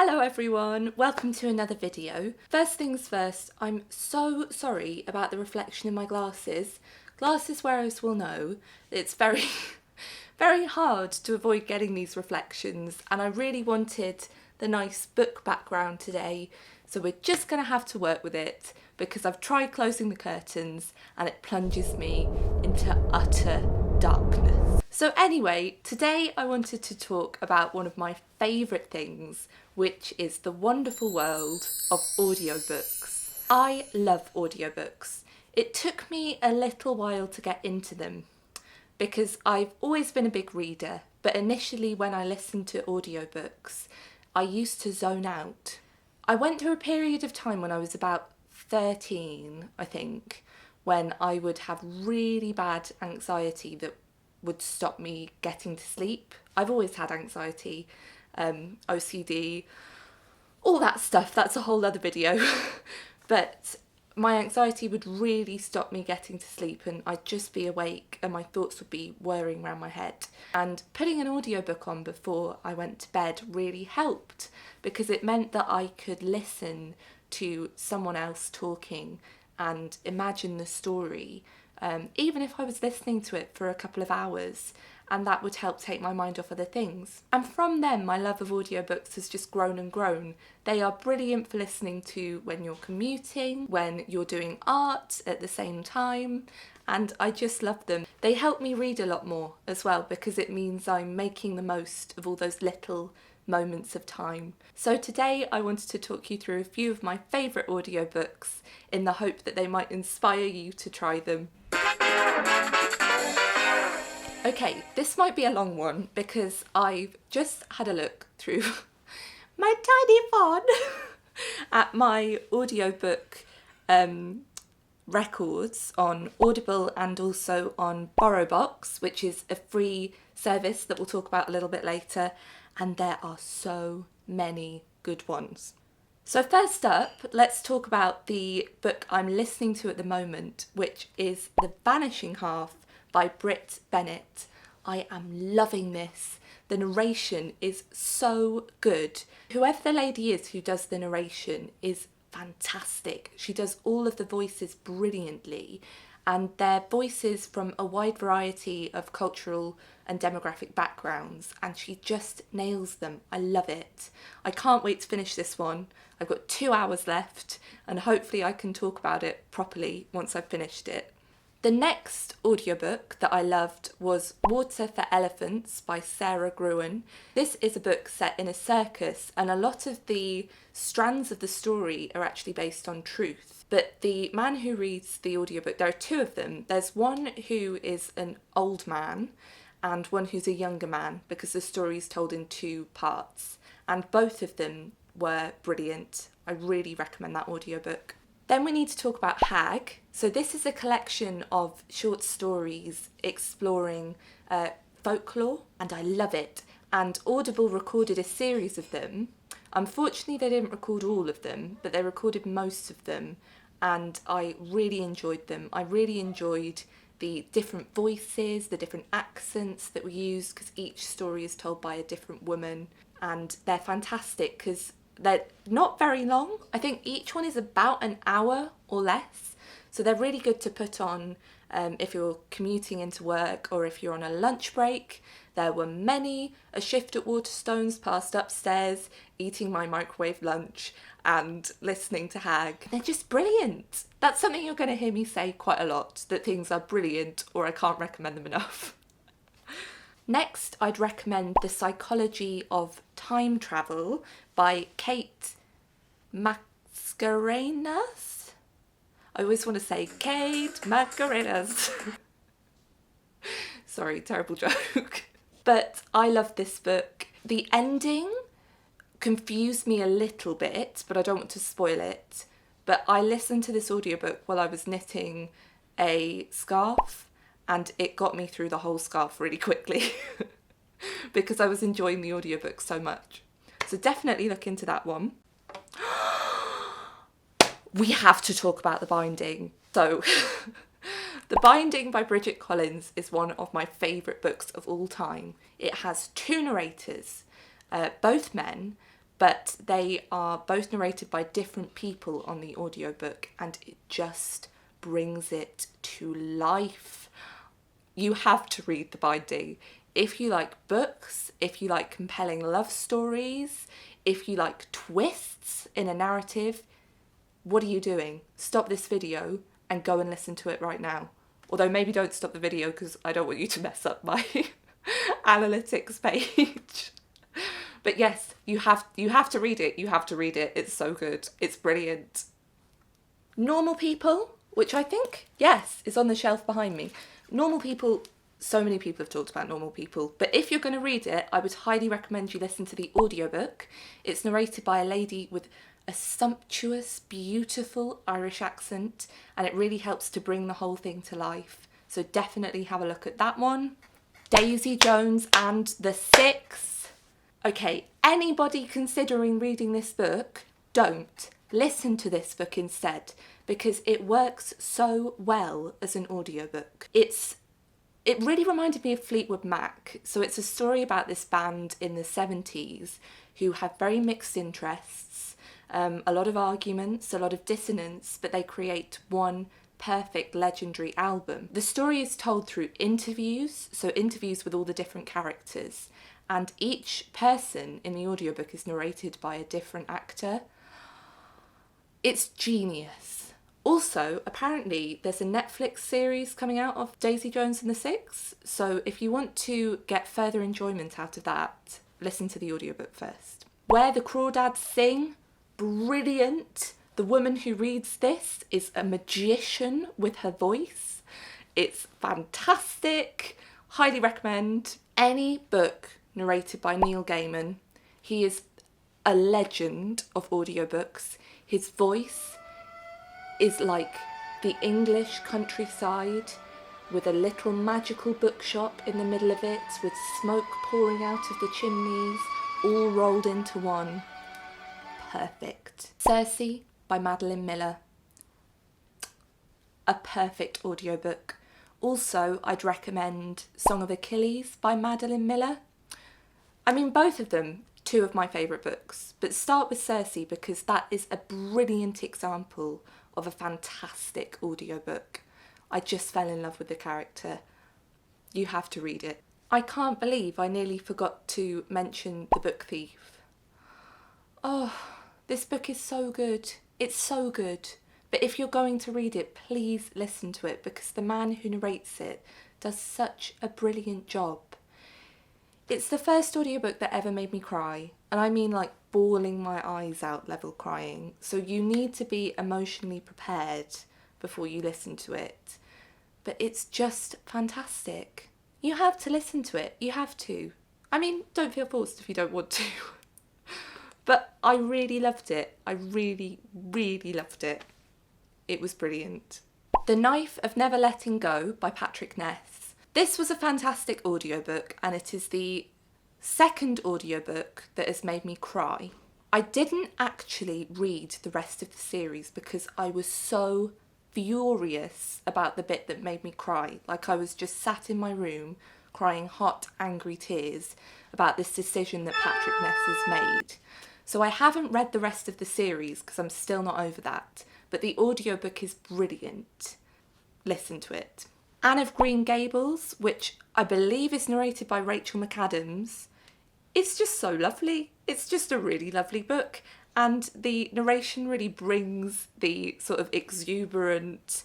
Hello everyone, welcome to another video. First things first, I'm so sorry about the reflection in my glasses. Glasses wearers will know it's very hard to avoid getting these reflections, and I really wanted the nice book background today, so we're just going to have to work with it because I've tried closing the curtains and it plunges me into utter darkness. So anyway, today I wanted to talk about one of my favourite things, which is the wonderful world of audiobooks. I love audiobooks. It took me a little while to get into them because I've always been a big reader, but initially when I listened to audiobooks, I used to zone out. I went through a period of time when I was about 13, I think, when I would have really bad anxiety that would stop me getting to sleep. I've always had anxiety, OCD, all that stuff. That's a whole other video. But my anxiety would really stop me getting to sleep, and I'd just be awake and my thoughts would be whirring around my head. And putting an audiobook on before I went to bed really helped because it meant that I could listen to someone else talking and imagine the story, even if I was listening to it for a couple of hours, and that would help take my mind off other things. And from then, my love of audiobooks has just grown and grown. They are brilliant for listening to when you're commuting, when you're doing art at the same time, and I just love them. They help me read a lot more as well because it means I'm making the most of all those little moments of time. So today I wanted to talk you through a few of my favourite audiobooks in the hope that they might inspire you to try them. Okay, this might be a long one because I've just had a look through my tiny phone at my audiobook records on Audible and also on BorrowBox, which is a free service that we'll talk about a little bit later, and there are so many good ones. So first up, let's talk about the book I'm listening to at the moment, which is The Vanishing Half by Britt Bennett. I am loving this. The narration is so good. Whoever the lady is who does the narration is fantastic. She does all of the voices brilliantly, and they're voices from a wide variety of cultural and demographic backgrounds, and she just nails them. I love it. I can't wait to finish this one. I've got 2 hours left, and hopefully I can talk about it properly once I've finished it. The next audiobook that I loved was Water for Elephants by Sarah Gruen. This is a book set in a circus, and a lot of the strands of the story are actually based on truth. But the man who reads the audiobook, there are two of them. There's one who is an old man and one who's a younger man, because the story is told in two parts. And both of them were brilliant. I really recommend that audiobook. Then we need to talk about Hag. So this is a collection of short stories exploring folklore, and I love it. And Audible recorded a series of them. Unfortunately, they didn't record all of them, but they recorded most of them, and I really enjoyed them. I really enjoyed the different voices, the different accents that were used, because each story is told by a different woman, and they're fantastic because they're not very long. I think each one is about an hour or less, so they're really good to put on if you're commuting into work or if you're on a lunch break. There were many a shift at Waterstones past upstairs, eating my microwave lunch and listening to Hag. They're just brilliant. That's something you're going to hear me say quite a lot, that things are brilliant or I can't recommend them enough. Next, I'd recommend The Psychology of Time Travel by Kate Mascarenas. I always want to say Kate Mascarenas. Sorry, terrible joke. But I love this book. The ending confused me a little bit, but I don't want to spoil it. But I listened to this audiobook while I was knitting a scarf, and it got me through the whole scarf really quickly because I was enjoying the audiobook so much. So definitely look into that one. We have to talk about The Binding. So The Binding by Bridget Collins is one of my favourite books of all time. It has two narrators, both men, but they are both narrated by different people on the audiobook, and it just brings it to life. You have to read the binding. If you like books, if you like compelling love stories, if you like twists in a narrative, what are you doing? Stop this video and go and listen to it right now. Although maybe don't stop the video because I don't want you to mess up my analytics page. But yes, you have to read it. You have to read it. It's so good. It's brilliant. Normal People, which I think, yes, is on the shelf behind me. Normal People, so many people have talked about Normal People. But if you're going to read it, I would highly recommend you listen to the audiobook. It's narrated by a lady with a sumptuous, beautiful Irish accent, and it really helps to bring the whole thing to life. So definitely have a look at that one. Daisy Jones and the Six. Okay, anybody considering reading this book, don't. Listen to this book instead, because it works so well as an audiobook. It really reminded me of Fleetwood Mac. So it's a story about this band in the 70s who have very mixed interests, a lot of arguments, a lot of dissonance, but they create one perfect legendary album. The story is told through interviews, so interviews with all the different characters, and each person in the audiobook is narrated by a different actor. It's genius. Also, apparently there's a Netflix series coming out of Daisy Jones and the Six, so if you want to get further enjoyment out of that, listen to the audiobook first. Where the Crawdads Sing, brilliant. The woman who reads this is a magician with her voice. It's fantastic. Highly recommend. Any book narrated by Neil Gaiman. He is a legend of audiobooks. His voice is like the English countryside with a little magical bookshop in the middle of it with smoke pouring out of the chimneys, all rolled into one. Perfect. Circe by Madeline Miller. A perfect audiobook. Also, I'd recommend Song of Achilles by Madeline Miller. I mean, both of them, two of my favourite books, but start with Circe because that is a brilliant example of a fantastic audiobook. I just fell in love with the character. You have to read it. I can't believe I nearly forgot to mention The Book Thief. Oh, this book is so good. It's so good. But if you're going to read it, please listen to it because the man who narrates it does such a brilliant job. It's the first audiobook that ever made me cry, and I mean like bawling my eyes out level crying, so you need to be emotionally prepared before you listen to it. But it's just fantastic. You have to listen to it, you have to. I mean, don't feel forced if you don't want to. But I really loved it. I really, really loved it. It was brilliant. The Knife of Never Letting Go by Patrick Ness. This was a fantastic audiobook, and it is the second audiobook that has made me cry. I didn't actually read the rest of the series because I was so furious about the bit that made me cry. Like I was just sat in my room crying hot, angry tears about this decision that Patrick Ness has made. So I haven't read the rest of the series because I'm still not over that, but the audiobook is brilliant. Listen to it. Anne of Green Gables, which I believe is narrated by Rachel McAdams. It's just so lovely. It's just a really lovely book. And the narration really brings the sort of exuberant,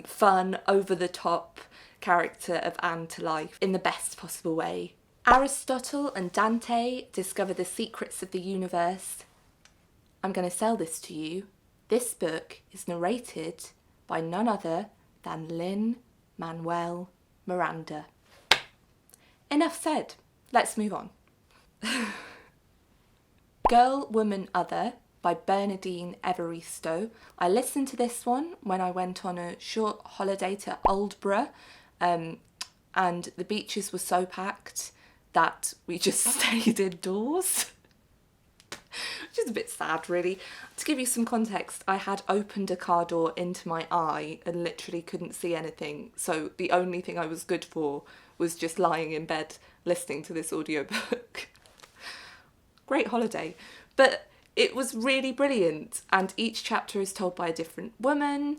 fun, over-the-top character of Anne to life in the best possible way. Aristotle and Dante discover the secrets of the universe. I'm going to sell this to you. This book is narrated by none other than Lin-Manuel Miranda. Enough said. Let's move on. Girl, Woman, Other by Bernardine Evaristo. I listened to this one when I went on a short holiday to Aldborough, and the beaches were so packed that we just stayed indoors. Which is a bit sad, really. To give you some context, I had opened a car door into my eye and literally couldn't see anything. So the only thing I was good for was just lying in bed listening to this audiobook. Great holiday. But it was really brilliant, and each chapter is told by a different woman,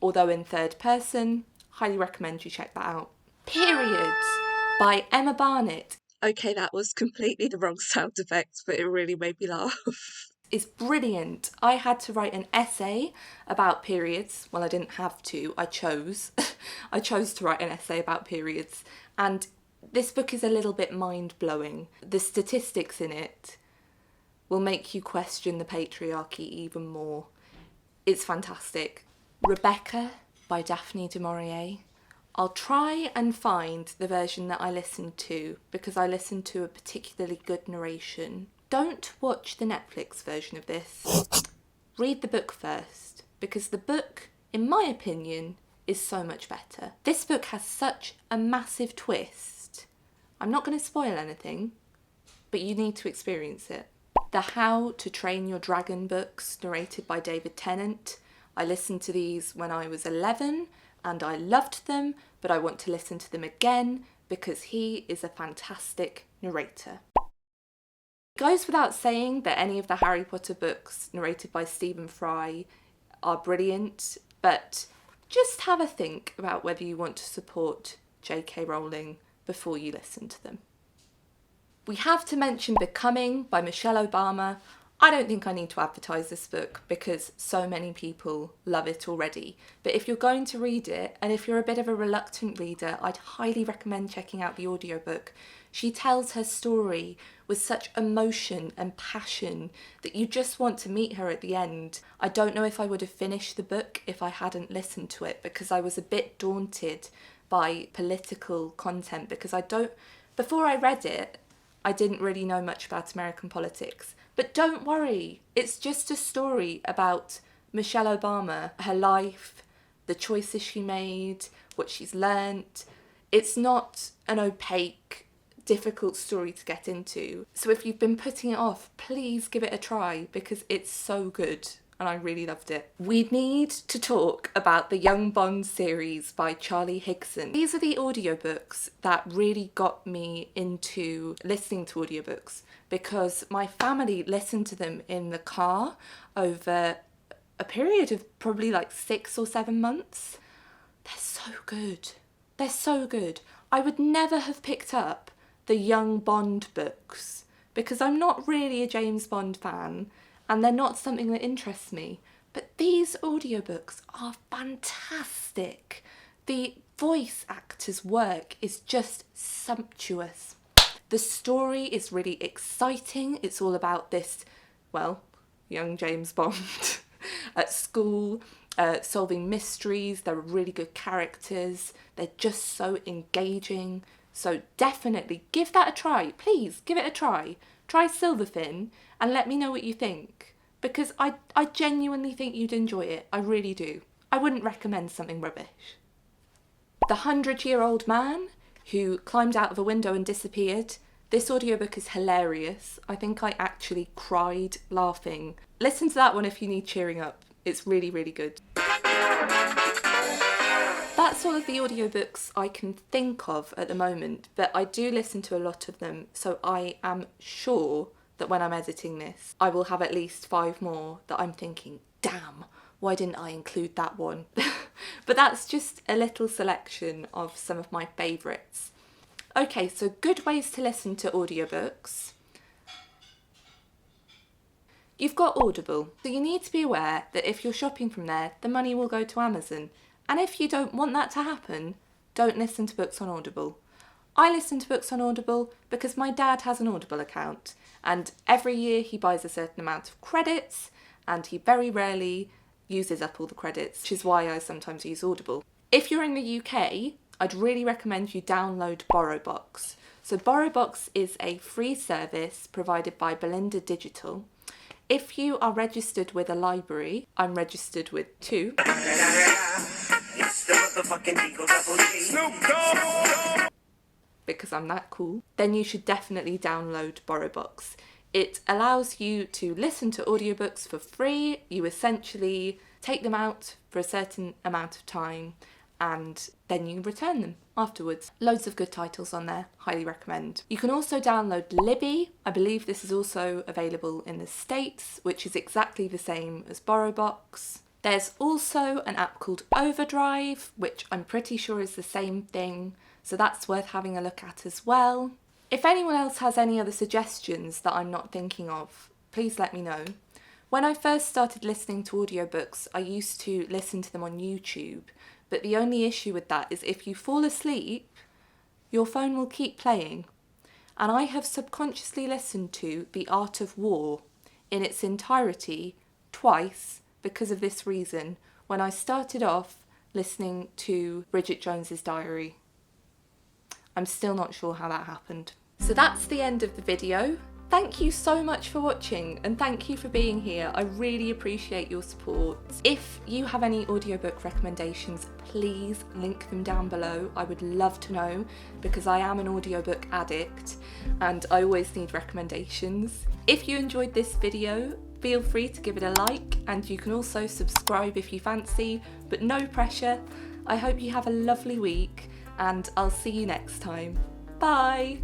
although in third person. Highly recommend you check that out. Periods by Emma Barnett. Okay, that was completely the wrong sound effects, but it really made me laugh. It's brilliant. I had to write an essay about periods. Well, I didn't have to, I chose. I chose to write an essay about periods. And this book is a little bit mind-blowing. The statistics in it will make you question the patriarchy even more. It's fantastic. Rebecca by Daphne du Maurier. I'll try and find the version that I listened to because I listened to a particularly good narration. Don't watch the Netflix version of this. Read the book first, because the book, in my opinion, is so much better. This book has such a massive twist. I'm not going to spoil anything, but you need to experience it. The How to Train Your Dragon books, narrated by David Tennant. I listened to these when I was 11 and I loved them, but I want to listen to them again because he is a fantastic narrator. It goes without saying that any of the Harry Potter books narrated by Stephen Fry are brilliant, but just have a think about whether you want to support J.K. Rowling before you listen to them. We have to mention Becoming by Michelle Obama. I don't think I need to advertise this book because so many people love it already. But if you're going to read it, and if you're a bit of a reluctant reader, I'd highly recommend checking out the audiobook. She tells her story with such emotion and passion that you just want to meet her at the end. I don't know if I would have finished the book if I hadn't listened to it because I was a bit daunted by political content because before I read it, I didn't really know much about American politics. But don't worry, it's just a story about Michelle Obama, her life, the choices she made, what she's learnt. It's not an opaque, difficult story to get into. So if you've been putting it off, please give it a try because it's so good and I really loved it. We need to talk about the Young Bond series by Charlie Higson. These are the audiobooks that really got me into listening to audiobooks because my family listened to them in the car over a period of probably like 6 or 7 months. They're so good. They're so good. I would never have picked up the Young Bond books because I'm not really a James Bond fan and they're not something that interests me. But these audiobooks are fantastic. The voice actors' work is just sumptuous. The story is really exciting. It's all about this, well, young James Bond at school, solving mysteries. They're really good characters. They're just so engaging. So definitely give that a try. Please give it a try. Try Silverfin and let me know what you think. Because I genuinely think you'd enjoy it. I really do. I wouldn't recommend something rubbish. The 100-Year-Old Man Who Climbed Out of a Window and Disappeared. This audiobook is hilarious. I think I actually cried laughing. Listen to that one if you need cheering up. It's really, really good. That's all of the audiobooks I can think of at the moment, but I do listen to a lot of them, so I am sure that when I'm editing this, I will have at least 5 more that I'm thinking, damn, why didn't I include that one? But that's just a little selection of some of my favourites. Okay, so good ways to listen to audiobooks. You've got Audible, so you need to be aware that if you're shopping from there, the money will go to Amazon. And if you don't want that to happen, don't listen to books on Audible. I listen to books on Audible because my dad has an Audible account and every year he buys a certain amount of credits and he very rarely uses up all the credits, which is why I sometimes use Audible. If you're in the UK, I'd really recommend you download BorrowBox. So BorrowBox is a free service provided by Belinda Digital. If you are registered with a library, I'm registered with 2. Snoop Dogg! Because I'm that cool, then you should definitely download BorrowBox. It allows you to listen to audiobooks for free. You essentially take them out for a certain amount of time and then you return them afterwards. Loads of good titles on there, highly recommend. You can also download Libby. I believe this is also available in the States, which is exactly the same as BorrowBox. There's also an app called Overdrive, which I'm pretty sure is the same thing, so that's worth having a look at as well. If anyone else has any other suggestions that I'm not thinking of, please let me know. When I first started listening to audiobooks, I used to listen to them on YouTube, but the only issue with that is if you fall asleep, your phone will keep playing. And I have subconsciously listened to The Art of War in its entirety twice because of this reason, when I started off listening to Bridget Jones's Diary. I'm still not sure how that happened. So that's the end of the video. Thank you so much for watching, and thank you for being here. I really appreciate your support. If you have any audiobook recommendations, please link them down below. I would love to know, because I am an audiobook addict and I always need recommendations. If you enjoyed this video, feel free to give it a like, and you can also subscribe if you fancy, but no pressure. I hope you have a lovely week, and I'll see you next time. Bye!